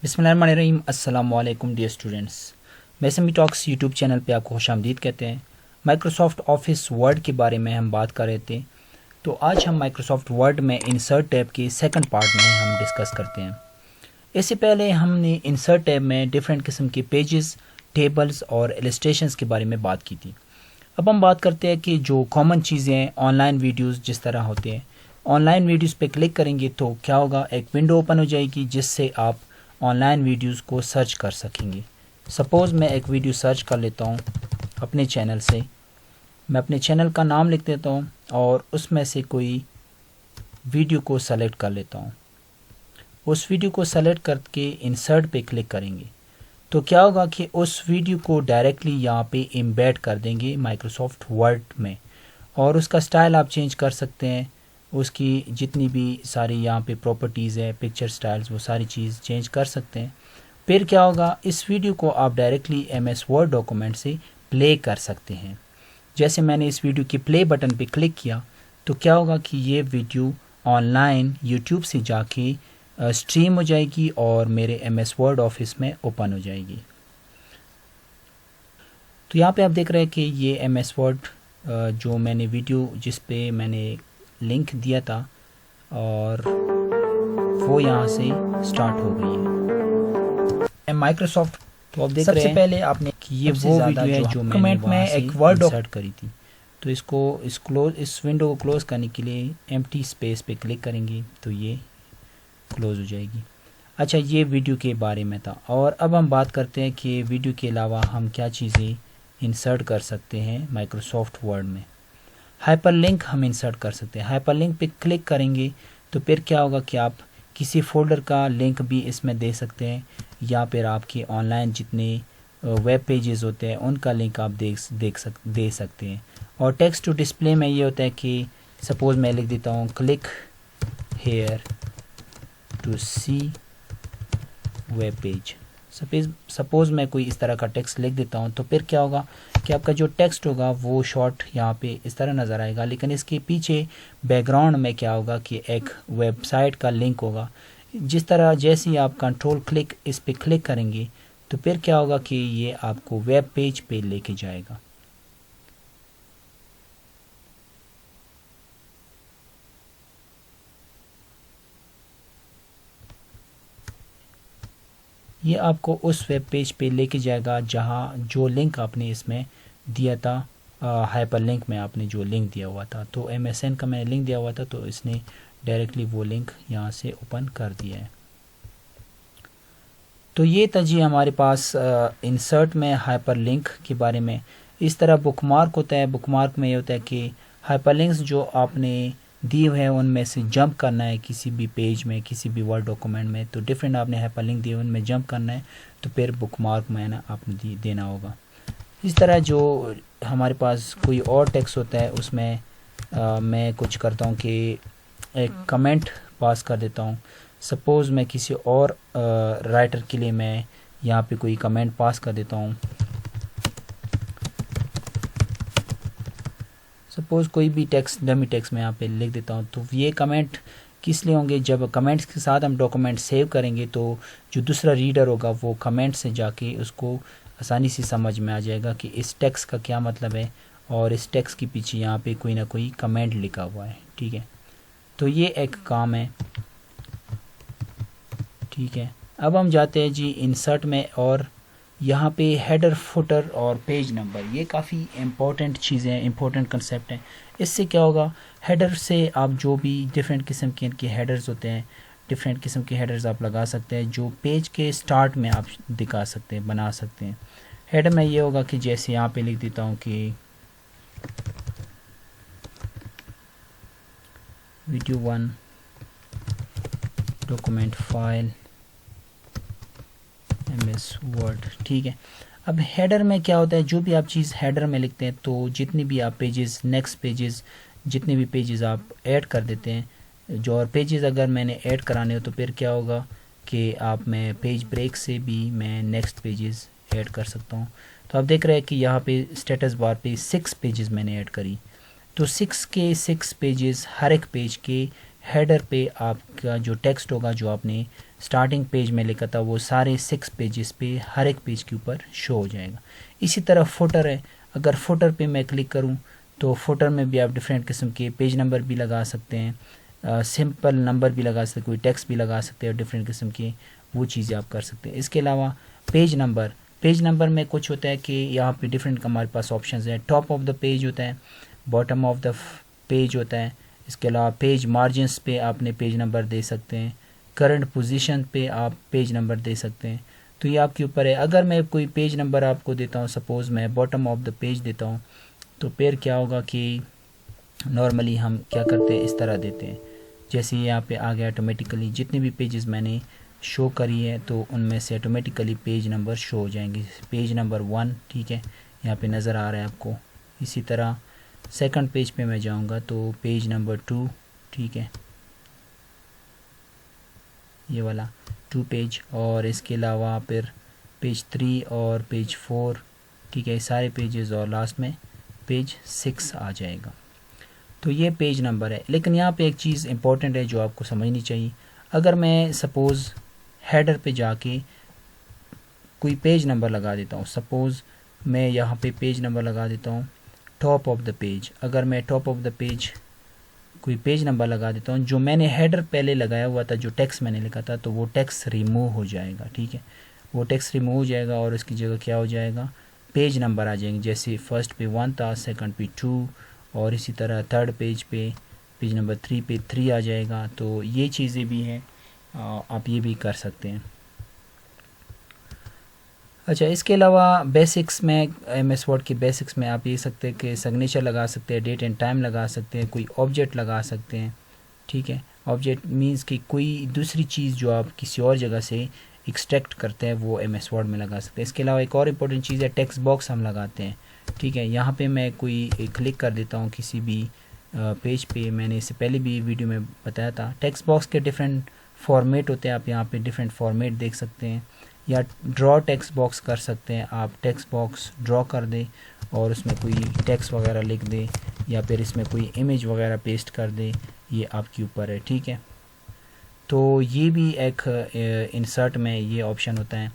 بسم اللہ الرحمن الرحیم۔ السلام علیکم ڈیئر اسٹوڈنٹس، میسمی ٹاکس یوٹیوب چینل پہ آپ کو خوش آمدید کہتے ہیں۔ مائکروسافٹ آفس ورڈ کے بارے میں ہم بات کر رہے تھے، تو آج ہم مائکروسافٹ ورڈ میں انسرٹ ٹیب کے سیکنڈ پارٹ میں ہم ڈسکس کرتے ہیں۔ اس سے پہلے ہم نے انسرٹ ٹیب میں ڈفرینٹ قسم کے پیجز، ٹیبلز اور السٹریشنز کے بارے میں بات کی تھی۔ اب ہم بات کرتے ہیں کہ جو کامن چیزیں آن لائن ویڈیوز جس طرح ہوتے ہیں، آن لائن ویڈیوز پہ کلک کریں گے تو کیا ہوگا، ایک ونڈو اوپن ہو جائے گی جس سے آپ آن لائن ویڈیوز کو سرچ کر سکیں گے۔ سپوز میں ایک ویڈیو سرچ کر لیتا ہوں اپنے چینل سے، میں اپنے چینل کا نام لکھ دیتا ہوں اور اس میں سے کوئی ویڈیو کو سلیکٹ کر لیتا ہوں۔ اس ویڈیو کو سلیکٹ کر کے انسرٹ پہ کلک کریں گے تو کیا ہوگا کہ اس ویڈیو کو ڈائریکٹلی یہاں پہ امبیڈ کر دیں گے مائکروسافٹ ورڈ میں، اور اس کا سٹائل آپ چینج کر سکتے ہیں، اس کی جتنی بھی ساری یہاں پہ پراپرٹیز ہے، پکچر سٹائلز، وہ ساری چیز چینج کر سکتے ہیں۔ پھر کیا ہوگا، اس ویڈیو کو آپ directly M S Word document سے پلے کر سکتے ہیں۔ جیسے میں نے اس ویڈیو کی پلے بٹن پہ کلک کیا تو کیا ہوگا کہ یہ ویڈیو آن لائن یوٹیوب سے جا کے اسٹریم ہو جائے گی اور میرے ایم ایس ورڈ آفس میں اوپن ہو جائے گی۔ تو یہاں پہ آپ دیکھ رہے ہیں کہ یہ ایم ایس ورڈ جو میں نے ویڈیو جس پہ میں نے لنک دیا تھا اور وہ یہاں سے سٹارٹ ہو گئی ہے مائکروسافٹ۔ تو آپ دیکھ رہے ہیں سب سے پہلے آپ نے یہ وہ ویڈیو ہے جو کمنٹ میں ایک ورڈ انسرٹ کری تھی، تو اس کو اس ونڈو کو کلوز کرنے کے لیے ایمٹی اسپیس پہ کلک کریں گے تو یہ کلوز ہو جائے گی۔ اچھا، یہ ویڈیو کے بارے میں تھا، اور اب ہم بات کرتے ہیں کہ ویڈیو کے علاوہ ہم کیا چیزیں انسرٹ کر سکتے ہیں مائکروسافٹ ورڈ میں۔ ہائپر لنک ہم انسرٹ کر سکتے ہیں۔ ہائپر لنک پہ کلک کریں گے تو پھر کیا ہوگا کہ آپ کسی فولڈر کا لنک بھی اس میں دے سکتے ہیں، یا پھر آپ کے آن لائن جتنے ویب پیجز ہوتے ہیں ان کا لنک آپ دے سکتے ہیں۔ اور ٹیکسٹ ٹو ڈسپلے میں یہ ہوتا ہے کہ سپوز میں لکھ دیتا ہوں click here to see web page. Suppose میں کوئی اس طرح کا ٹیکسٹ لکھ دیتا ہوں تو پھر کیا ہوگا کہ آپ کا جو ٹیکسٹ ہوگا وہ شارٹ یہاں پہ اس طرح نظر آئے گا، لیکن اس کے پیچھے بیک گراؤنڈ میں کیا ہوگا کہ ایک ویب سائٹ کا لنک ہوگا۔ جس طرح جیسے ہی آپ کنٹرول کلک اس پہ کلک کریں گے تو پھر کیا ہوگا کہ یہ آپ کو ویب پیج پہ لے کے جائے گا۔ یہ آپ کو اس ویب پیج پہ لے کے جائے گا جہاں جو لنک آپ نے اس میں دیا تھا، ہائپر لنک میں آپ نے جو لنک دیا ہوا تھا، تو ایم ایس این کا میں نے لنک دیا ہوا تھا تو اس نے ڈائریکٹلی وہ لنک یہاں سے اوپن کر دیا ہے۔ تو یہ تھا جی ہمارے پاس انسرٹ میں ہائپر لنک کے بارے میں۔ اس طرح بک مارک ہوتا ہے۔ بک مارک میں یہ ہوتا ہے کہ ہائپر لنکس جو آپ نے دی ہوئے ہیں ان میں سے جمپ کرنا ہے کسی بھی پیج میں، کسی بھی ورڈ ڈاکومنٹ میں، تو ڈفرینٹ آپ نے ہائپر لنک دیے ان میں جمپ کرنا ہے تو پھر بک مارک میں آپ نے دینا ہوگا۔ اس طرح جو ہمارے پاس کوئی اور ٹیکسٹ ہوتا ہے اس میں میں کچھ کرتا ہوں کہ ایک کمنٹ پاس کر دیتا ہوں۔ سپوز میں کسی اور رائٹر کے لیے میں یہاں پہ کوئی کمنٹ پاس کر دیتا ہوں، سپوز کوئی بھی ٹیکسٹ ڈمی ٹیکسٹ میں یہاں پہ لکھ دیتا ہوں، تو یہ کمنٹ کس لیے ہوں گے، جب کمنٹس کے ساتھ ہم ڈاکومنٹ سیو کریں گے تو جو دوسرا ریڈر ہوگا وہ کمنٹ سے جا کے اس کو آسانی سے سمجھ میں آ جائے گا کہ اس ٹیکسٹ کا کیا مطلب ہے، اور اس ٹیکسٹ کے پیچھے یہاں پہ کوئی نہ کوئی کمنٹ لکھا ہوا ہے۔ ٹھیک ہے، تو یہ ایک کام ہے۔ ٹھیک ہے، اب ہم جاتے ہیں جی انسرٹ میں، اور یہاں پہ ہیڈر، فوٹر اور پیج نمبر، یہ کافی امپورٹنٹ چیزیں ہیں، امپورٹنٹ کنسیپٹ ہیں۔ اس سے کیا ہوگا، ہیڈر سے آپ جو بھی ڈفرینٹ قسم کے ان کے ہیڈرز ہوتے ہیں، ڈفرینٹ قسم کے ہیڈرز آپ لگا سکتے ہیں جو پیج کے سٹارٹ میں آپ دکھا سکتے ہیں، بنا سکتے ہیں۔ ہیڈر میں یہ ہوگا کہ جیسے یہاں پہ لکھ دیتا ہوں کہ video 1 document file M S Word. ٹھیک ہے، اب ہیڈر میں کیا ہوتا ہے، جو بھی آپ چیز ہیڈر میں لکھتے ہیں تو جتنی بھی آپ پیجز، نیکسٹ پیجز، جتنے بھی پیجز آپ ایڈ کر دیتے ہیں، جو اور پیجز اگر میں نے ایڈ کرانے ہو تو پھر کیا ہوگا کہ آپ میں پیج بریک سے بھی میں نیکسٹ پیجز ایڈ کر سکتا ہوں۔ تو آپ دیکھ رہے ہیں کہ یہاں پہ اسٹیٹس بار پہ 6 پیجز میں نے ایڈ کری، تو 6 کے 6 پیجز، ہر ایک پیج کے ہیڈر پہ آپ کا جو ٹیکسٹ ہوگا جو آپ نے اسٹارٹنگ پیج میں لکھا تھا وہ سارے 6 پیجز پہ ہر ایک پیج کے اوپر شو ہو جائے گا. اسی طرح فوٹر ہے، اگر فوٹر پہ میں کلک کروں تو فوٹر میں بھی آپ ڈفرینٹ قسم کے پیج نمبر بھی لگا سکتے ہیں، سمپل نمبر بھی لگا سکتے ہیں، کوئی ٹیکسٹ بھی لگا سکتے ہیں، ڈفرینٹ قسم کے وہ چیزیں آپ کر سکتے ہیں. اس کے علاوہ پیج نمبر میں کچھ ہوتا ہے کہ یہاں پہ ڈفرینٹ ہمارے پاس آپشنز ہیں. ٹاپ آف دا پیج ہوتا ہے، باٹم آف دا پیج ہوتا ہے. اس کے علاوہ پیج مارجنس پہ آپ نے پیج نمبر دے سکتے ہیں، کرنٹ پوزیشن پہ آپ پیج نمبر دے سکتے ہیں. تو یہ آپ کے اوپر ہے. اگر میں کوئی پیج نمبر آپ کو دیتا ہوں، سپوز میں باٹم آف دا پیج دیتا ہوں، تو پھر کیا ہوگا کہ نارملی ہم کیا کرتے ہیں، اس طرح دیتے ہیں. جیسے یہاں پہ آ گیا آٹومیٹیکلی جتنے بھی پیجز میں نے شو کری ہے تو ان میں سے آٹومیٹیکلی پیج نمبر شو ہو جائیں گے. پیج نمبر 1 ٹھیک ہے، یہاں پہ نظر آ رہا ہے آپ کو. اسی طرح سیکنڈ پیج پہ میں جاؤں گا تو پیج نمبر 2 ٹھیک ہے، یہ والا 2 پیج. اور اس کے علاوہ پھر پیج 3 اور پیج 4 ٹھیک ہے، سارے پیجز، اور لاسٹ میں پیج 6 آ جائے گا. تو یہ پیج نمبر ہے. لیکن یہاں پہ ایک چیز امپورٹنٹ ہے جو آپ کو سمجھنی چاہیے. اگر میں سپوز ہیڈر پہ جا کے کوئی پیج نمبر لگا دیتا ہوں، سپوز میں یہاں پہ پیج نمبر لگا دیتا ہوں ٹاپ آف دا پیج. اگر میں ٹاپ آف دا پیج کوئی پیج نمبر لگا دیتا ہوں، جو میں نے ہیڈر پہلے لگایا ہوا تھا، جو ٹیکسٹ میں نے لکھا تھا، تو وہ ٹیکسٹ ریموو ہو جائے گا. ٹھیک ہے، وہ ٹیکسٹ ریموو ہو جائے گا اور اس کی جگہ کیا ہو جائے گا، پیج نمبر آ جائیں گے. جیسے فرسٹ پہ 1 تھا، سیکنڈ پہ 2، اور اسی طرح تھرڈ پیج پہ پیج نمبر 3 پہ 3 آ جائے گا. تو یہ چیزیں بھی ہیں، آپ یہ بھی کر سکتے ہیں. اچھا، اس کے علاوہ بیسکس میں ایم ایس ورڈ کی بیسکس میں آپ یہ سکتے ہیں کہ سگنیچر لگا سکتے ہیں، ڈیٹ اینڈ ٹائم لگا سکتے ہیں، کوئی آبجیکٹ لگا سکتے ہیں. ٹھیک ہے، آبجیکٹ مینس کہ کوئی دوسری چیز جو آپ کسی اور جگہ سے ایکسٹریکٹ کرتے ہیں وہ ایم ایس ورڈ میں لگا سکتے ہیں. اس کے علاوہ ایک اور امپورٹنٹ چیز ہے ٹیکسٹ باکس ہم لگاتے ہیں. ٹھیک ہے، یہاں پہ میں کوئی کلک کر دیتا ہوں کسی بھی پیج پہ. میں نے اس سے پہلے بھی ویڈیو میں بتایا تھا، ٹیکسٹ باکس کے ڈفرینٹ فارمیٹ ہوتے ہیں. آپ یہاں پہ ڈفرینٹ فارمیٹ دیکھ سکتے ہیں، یا ڈرا ٹیکسٹ باکس کر سکتے ہیں. آپ ٹیکسٹ باکس ڈرا کر دیں اور اس میں کوئی ٹیکسٹ وغیرہ لکھ دیں، یا پھر اس میں کوئی امیج وغیرہ پیسٹ کر دیں، یہ آپ کے اوپر ہے. ٹھیک ہے، تو یہ بھی ایک انسرٹ میں یہ آپشن ہوتا ہے.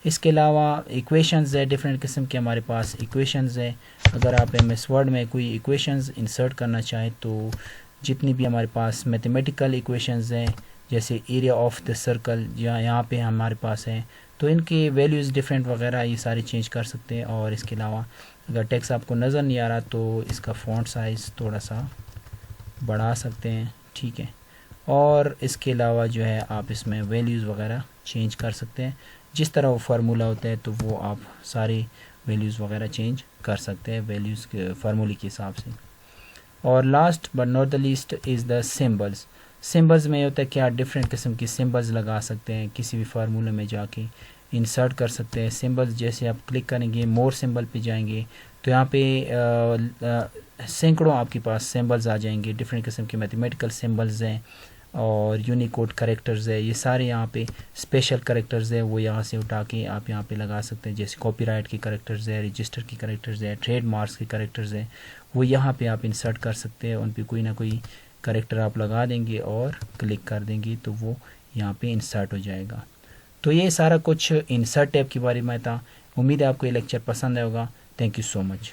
اس کے علاوہ ایکویشنز ہے، ڈفرینٹ قسم کے ہمارے پاس ایکویشنز ہے. اگر آپ ایم ایس ورڈ میں کوئی ایکویشنز انسرٹ کرنا چاہیں تو جتنی بھی ہمارے پاس میتھمیٹیکل ایکویشنز ہیں، جیسے ایریا آف دا سرکل یہاں پہ ہمارے پاس ہیں، تو ان کے ویلیوز ڈفرینٹ وغیرہ یہ سارے چینج کر سکتے ہیں. اور اس کے علاوہ اگر ٹیکسٹ آپ کو نظر نہیں آ رہا تو اس کا فونٹ سائز تھوڑا سا بڑھا سکتے ہیں. ٹھیک ہے، اور اس کے علاوہ جو ہے آپ اس میں ویلیوز وغیرہ چینج کر سکتے ہیں. جس طرح وہ فارمولہ ہوتا ہے تو وہ آپ سارے ویلیوز وغیرہ چینج کر سکتے ہیں ویلیوز کے فارمولے کے حساب سے. اور last but not the least is the symbols. Symbols میں یہ ہوتا ہے کہ آپ ڈفرینٹ قسم کی سمبلز لگا سکتے ہیں، کسی بھی فارمولے میں جا کے انسرٹ کر سکتے ہیں. سمبلز جیسے آپ کلک کریں گے، مور سمبل پہ جائیں گے تو یہاں پہ سینکڑوں آپ کے پاس سمبلز آ جائیں گے. ڈفرینٹ قسم کے میتھمیٹیکل سمبلز ہیں اور یونیکوڈ کریکٹرز ہے. یہ سارے یہاں پہ اسپیشل کریکٹرز ہے، وہ یہاں سے اٹھا کے آپ یہاں پہ لگا سکتے ہیں. جیسے کاپی رائٹ کے کریکٹرز ہے، رجسٹر کے کریکٹرز ہے، ٹریڈ مارکس کے کریکٹرز ہے، وہ یہاں پہ آپ انسرٹ کر سکتے ہیں. ان پہ کوئی نہ کوئی کریکٹر آپ لگا دیں گے اور کلک کر دیں گے تو وہ یہاں پہ انسرٹ ہو جائے گا. تو یہ سارا کچھ انسرٹ ٹیب کے بارے میں تھا. امید ہے آپ کو یہ لیکچر پسند آئے ہوگا. Thank you so much.